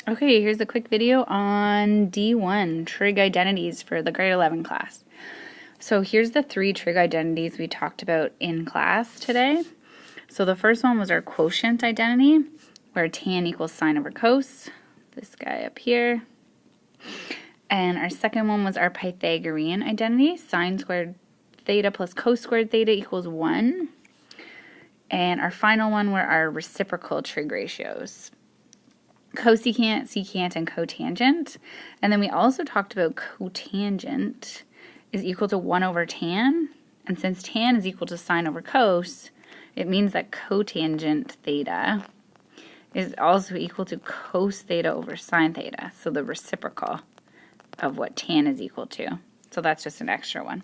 Okay, here's a quick video on D1, Trig Identities for the grade 11 class. So here's the 3 trig identities we talked about in class today. So the first one was our quotient identity, where tan equals sine over cos, this guy up here. And our second one was our Pythagorean identity, sine squared theta plus cos squared theta equals 1. And our final one were our reciprocal trig ratios, cosecant, secant, and cotangent. And then we also talked about cotangent is equal to 1 over tan. And since tan is equal to sine over cos, it means that cotangent theta is also equal to cos theta over sine theta, so the reciprocal of what tan is equal to. So that's just an extra one.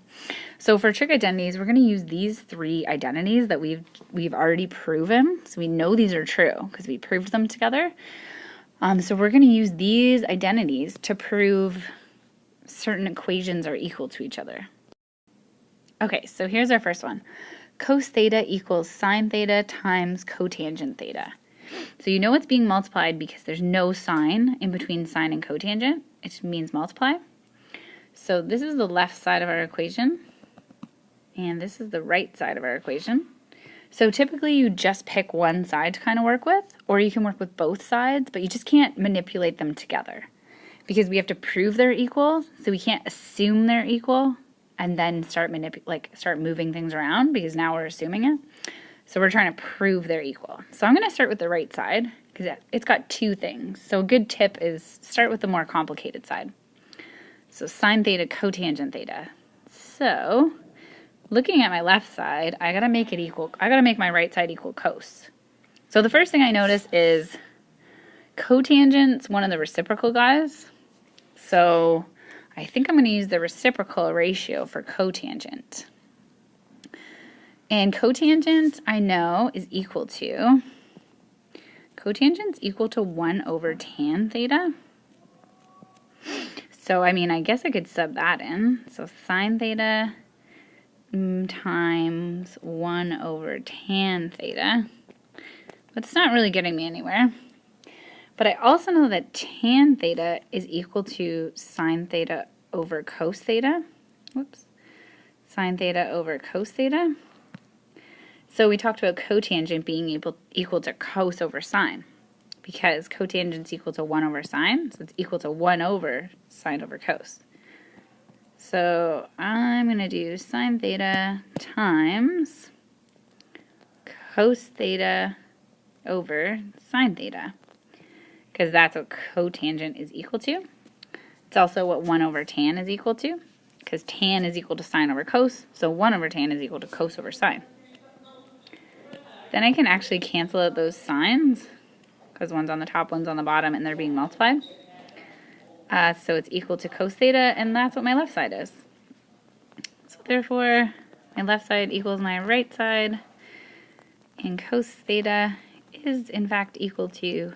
So for trig identities, we're going to use these 3 identities that we've already proven. So we know these are true because we proved them together. So we're going to use these identities to prove certain equations are equal to each other. Okay, so here's our first one. Cos theta equals sine theta times cotangent theta. So you know it's being multiplied because there's no sign in between sine and cotangent. It means multiply. So this is the left side of our equation, and this is the right side of our equation. So typically you just pick one side to kind of work with, or you can work with both sides, but you just can't manipulate them together because we have to prove they're equal, so we can't assume they're equal and then start moving things around because now we're assuming it. So we're trying to prove they're equal. So I'm going to start with the right side because it's got 2 things. So a good tip is start with the more complicated side. So sine theta, cotangent theta. So looking at my left side, I gotta make it equal. I gotta make my right side equal cos. So the first thing I notice is cotangent's one of the reciprocal guys. So I think I'm gonna use the reciprocal ratio for cotangent. And cotangent, I know, is equal to, cotangent's equal to 1 over tan theta. So, I mean, I guess I could sub that in. So sine theta times 1 over tan theta. But it's not really getting me anywhere. But I also know that tan theta is equal to sine theta over cos theta. Whoops. Sine theta over cos theta. So we talked about cotangent being equal to cos over sine, because cotangent is equal to 1 over sine, so it's equal to 1 over sine over cos. So I'm going to do sine theta times cos theta over sine theta, because that's what cotangent is equal to. It's also what 1 over tan is equal to, because tan is equal to sine over cos, so 1 over tan is equal to cos over sine. Then I can actually cancel out those signs, because one's on the top, one's on the bottom, and they're being multiplied. So it's equal to cos theta, and that's what my left side is. So therefore, my left side equals my right side, and cos theta is in fact equal to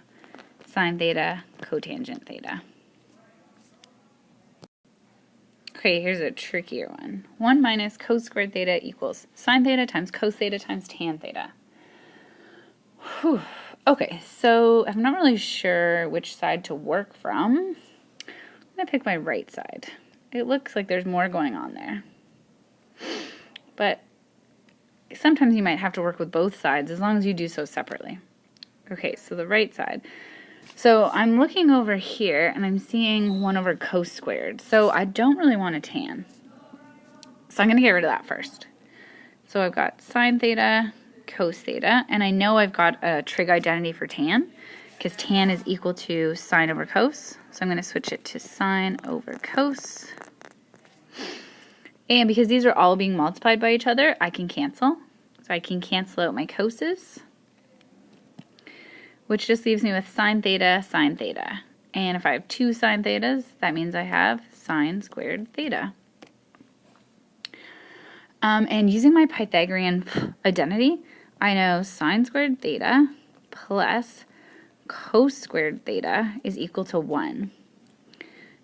sine theta cotangent theta. Okay, here's a trickier one. 1 minus cos squared theta equals sine theta times cos theta times tan theta. Whew. Okay, so I'm not really sure which side to work from. I'm going to pick my right side. It looks like there's more going on there. But sometimes you might have to work with both sides as long as you do so separately. Okay, so the right side. So I'm looking over here and I'm seeing 1 over cos squared. So I don't really want a tan. So I'm going to get rid of that first. So I've got sine theta, cos theta, and I know I've got a trig identity for tan because tan is equal to sine over cos. So I'm going to switch it to sine over cos. And because these are all being multiplied by each other, I can cancel. So I can cancel out my coses, which just leaves me with sine theta, sine theta. And if I have 2 sine thetas, that means I have sine squared theta. And using my Pythagorean identity, I know sine squared theta plus cos squared theta is equal to 1.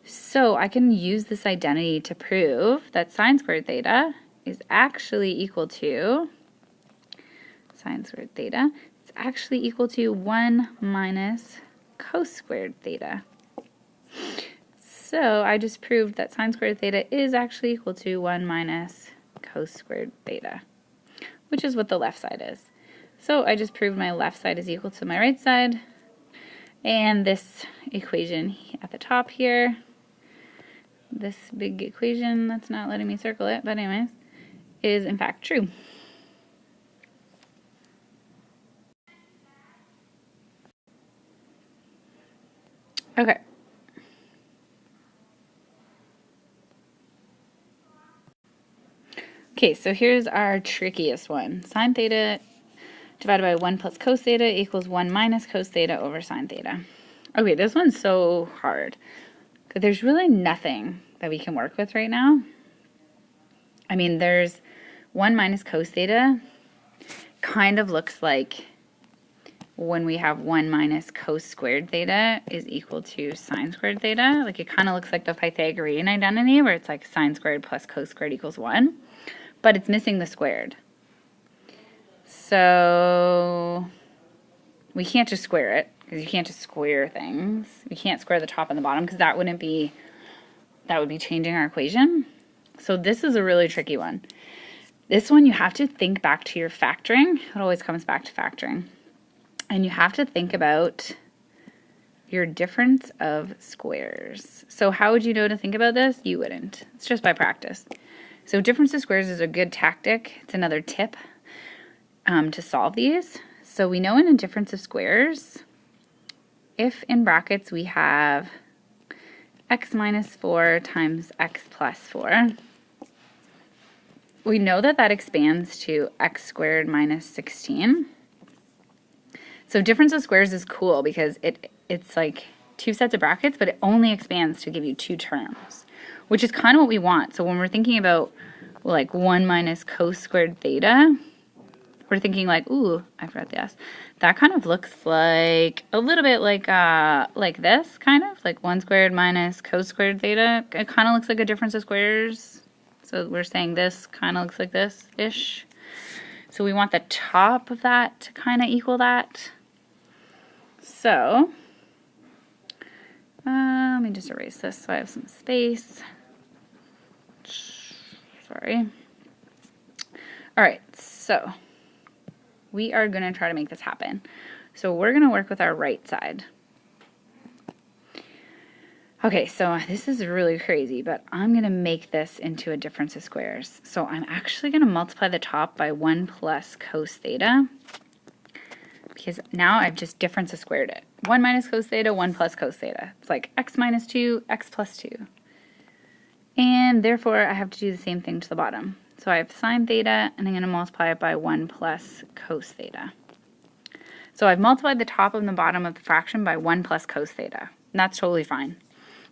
So I can use this identity to prove that sine squared theta is actually equal to, sine squared theta, it's actually equal to 1 minus cos squared theta. So I just proved that sine squared theta is actually equal to 1 minus cos squared theta, which is what the left side is. So I just proved my left side is equal to my right side, and this equation at the top here, this big equation that's not letting me circle it, but anyways, is in fact true. Okay. Okay, so here's our trickiest one. Sine theta divided by 1 plus cos theta equals 1 minus cos theta over sine theta. Okay, this one's so hard, because there's really nothing that we can work with right now. I mean, there's 1 minus cos theta kind of looks like when we have 1 minus cos squared theta is equal to sine squared theta. Like, it kind of looks like the Pythagorean identity, where it's like sine squared plus cos squared equals 1. But it's missing the squared. So we can't just square it, because you can't just square things. We can't square the top and the bottom, because that would be changing our equation. So this is a really tricky one. This one you have to think back to your factoring. It always comes back to factoring. And you have to think about your difference of squares. So how would you know to think about this? You wouldn't. It's just by practice. So difference of squares is a good tactic. It's another tip to solve these. So we know in a difference of squares, if in brackets we have x minus 4 times x plus 4, we know that that expands to x squared minus 16. So difference of squares is cool because it's like two sets of brackets, but it only expands to give you two terms, which is kind of what we want. So when we're thinking about like 1 minus cos squared theta, we're thinking like, ooh, I forgot the S. That kind of looks like a little bit like this, kind of like 1 squared minus cos squared theta. It kind of looks like a difference of squares. So we're saying this kind of looks like this-ish. So we want the top of that to kind of equal that. So let me just erase this so I have some space. Sorry. All right, so we are going to try to make this happen. So we're going to work with our right side. Okay, so this is really crazy, but I'm going to make this into a difference of squares. So I'm actually going to multiply the top by 1 plus cos theta, because now I've just difference of squared it. 1 minus cos theta, 1 plus cos theta. It's like x minus 2, x plus 2. And therefore, I have to do the same thing to the bottom. So I have sine theta, and I'm going to multiply it by 1 plus cos theta. So I've multiplied the top and the bottom of the fraction by 1 plus cos theta. And that's totally fine,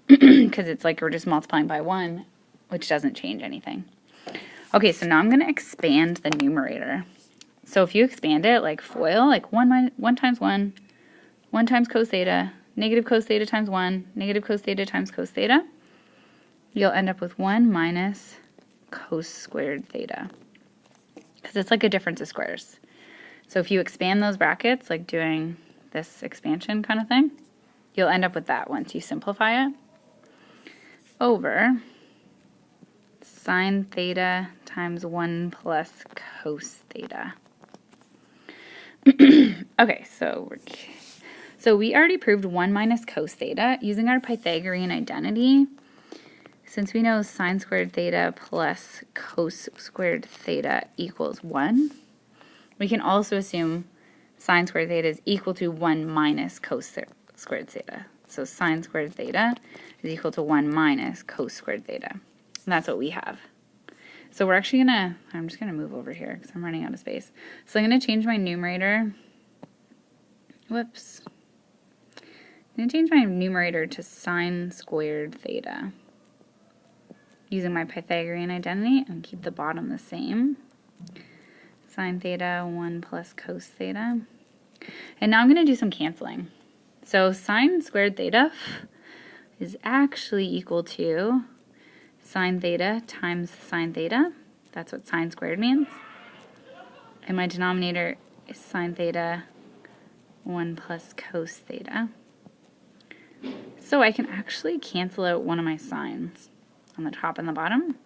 because it's like we're just multiplying by 1, which doesn't change anything. Okay, so now I'm going to expand the numerator. So if you expand it like FOIL, like 1 times 1, 1 times cos theta, negative cos theta times 1, negative cos theta times cos theta, you'll end up with 1 minus cos squared theta, because it's like a difference of squares. So if you expand those brackets, like doing this expansion kind of thing, you'll end up with that once you simplify it, over sine theta times 1 plus cos theta. Okay, so we already proved 1 minus cos theta using our Pythagorean identity. Since we know sine squared theta plus cos squared theta equals 1, we can also assume sine squared theta is equal to 1 minus cos squared theta. So sine squared theta is equal to 1 minus cos squared theta. And that's what we have. So we're actually I'm just going to move over here because I'm running out of space. So I'm going to change my numerator. Whoops. I'm going to change my numerator to sine squared theta using my Pythagorean identity and keep the bottom the same. Sine theta 1 plus cos theta. And now I'm going to do some canceling. So sine squared theta is actually equal to sine theta times sine theta. That's what sine squared means. And my denominator is sine theta 1 plus cos theta. So I can actually cancel out one of my signs on the top and the bottom.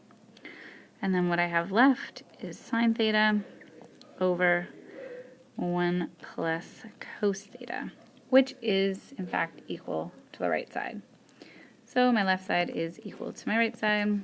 And then what I have left is sine theta over 1 plus cos theta, which is in fact equal to the right side. So my left side is equal to my right side.